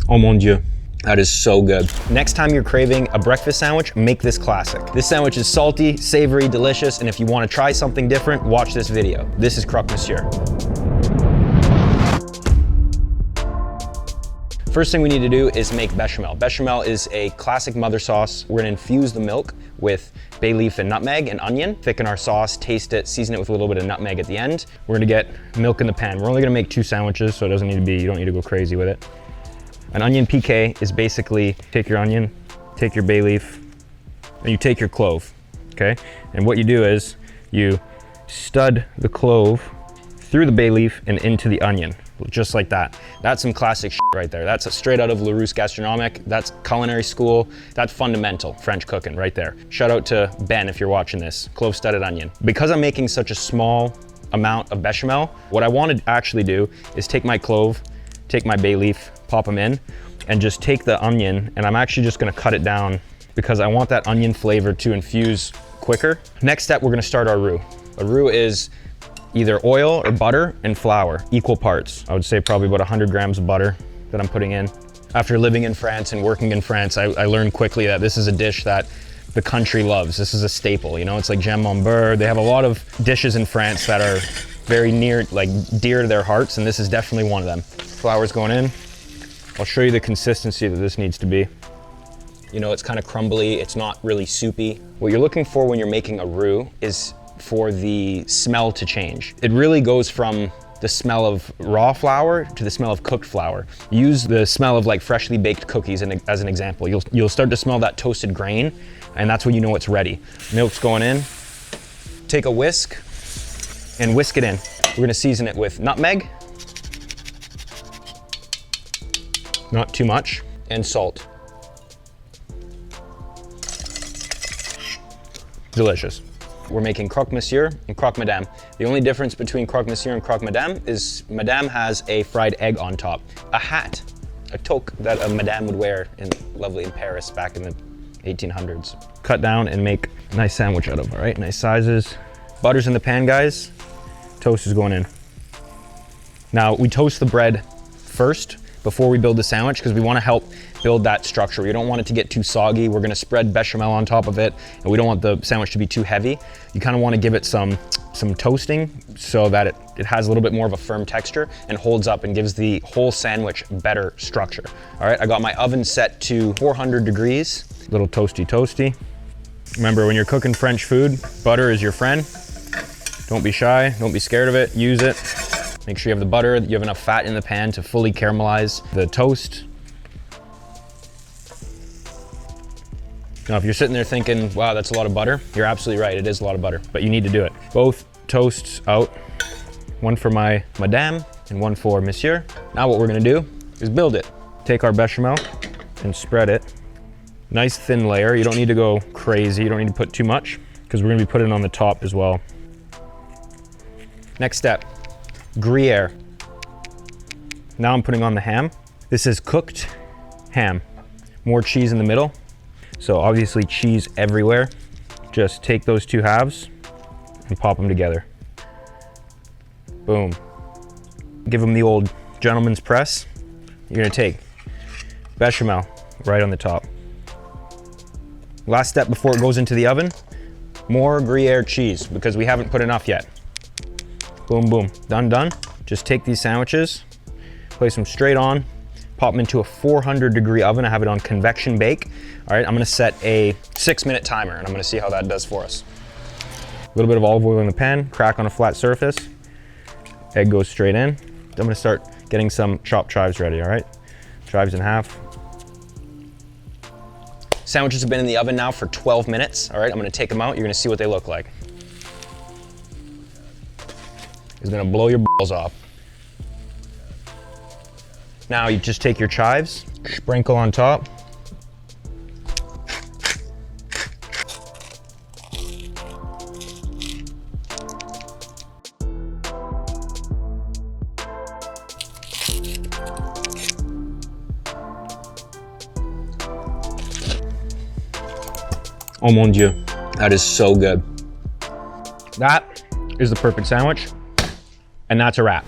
Oh mon Dieu. That is so good. Next time you're craving a breakfast sandwich, make this classic. This sandwich is salty, savory, delicious, and if you want to try something different, watch this video. This is Croque Monsieur. First thing we need to do is make bechamel. Bechamel is a classic mother sauce. We're gonna infuse the milk with bay leaf and nutmeg and onion, thicken our sauce, taste it, season it with a little bit of nutmeg at the end. We're gonna get milk in the pan. We're only gonna make 2 sandwiches, so it doesn't need to be, you don't need to go crazy with it. An onion pique is basically, take your onion, take your bay leaf, and you take your clove, okay? And what you do is you stud the clove through the bay leaf and into the onion, just like that. That's some classic shit right there. That's straight out of Le Roux Gastronomique. That's culinary school. That's fundamental French cooking right there. Shout out to Ben if you're watching this, clove studded onion. Because I'm making such a small amount of bechamel, what I want to actually do is take my clove, take my bay leaf, pop them in, and just take the onion, and I'm actually just gonna cut it down because I want that onion flavor to infuse quicker. Next step, we're gonna start our roux. A roux is either oil or butter and flour, equal parts. I would say probably about 100 grams of butter that I'm putting in. After living in France and working in France, I learned quickly that this is a dish that the country loves. This is a staple, you know? It's like jam en beurre. They have a lot of dishes in France that are very near, like dear to their hearts, and this is definitely one of them. Flour's going in. I'll show you the consistency that this needs to be. You know, it's kind of crumbly, it's not really soupy. What you're looking for when you're making a roux is for the smell to change. It really goes from the smell of raw flour to the smell of cooked flour. Use the smell of like freshly baked cookies as an example. You'll start to smell that toasted grain, and that's when you know it's ready. Milk's going in. Take a whisk and whisk it in. We're gonna season it with nutmeg, not too much, and salt. Delicious. We're making croque monsieur and croque madame. The only difference between croque monsieur and croque madame is madame has a fried egg on top. A hat, a toque that a madame would wear lovely in Paris back in the 1800s. Cut down and make a nice sandwich out of, all right? Nice sizes. Butter's in the pan, guys. Toast is going in. Now, we toast the bread first before we build the sandwich because we want to help build that structure. We don't want it to get too soggy. We're gonna spread bechamel on top of it, and we don't want the sandwich to be too heavy. You kind of want to give it some toasting so that it has a little bit more of a firm texture and holds up and gives the whole sandwich better structure. All right, I got my oven set to 400 degrees. Little toasty. Remember, when you're cooking French food, butter is your friend. Don't be shy, don't be scared of it, use it. Make sure you have the butter, you have enough fat in the pan to fully caramelize the toast. Now, if you're sitting there thinking, wow, that's a lot of butter, you're absolutely right, it is a lot of butter, but you need to do it. Both toasts out, one for my madame and one for monsieur. Now what we're gonna do is build it. Take our bechamel and spread it. Nice thin layer, you don't need to go crazy, you don't need to put too much, because we're gonna be putting it on the top as well. Next step, gruyère. Now I'm putting on the ham. This is cooked ham. More cheese in the middle. So obviously cheese everywhere. Just take those 2 halves and pop them together. Boom. Give them the old gentleman's press. You're gonna take bechamel right on the top. Last step before it goes into the oven, more Gruyere cheese because we haven't put enough yet. Boom, boom, done. Just take these sandwiches, place them straight on, pop them into a 400-degree oven. I have it on convection bake. All right, I'm gonna set a 6-minute timer and I'm gonna see how that does for us. A little bit of olive oil in the pan, crack on a flat surface. Egg goes straight in. I'm gonna start getting some chopped chives ready, all right? Chives in half. Sandwiches have been in the oven now for 12 minutes. All right, I'm gonna take them out. You're gonna see what they look like. It's gonna blow your balls off. Now you just take your chives, sprinkle on top. Oh mon Dieu, that is so good. That is the perfect sandwich, and that's a wrap.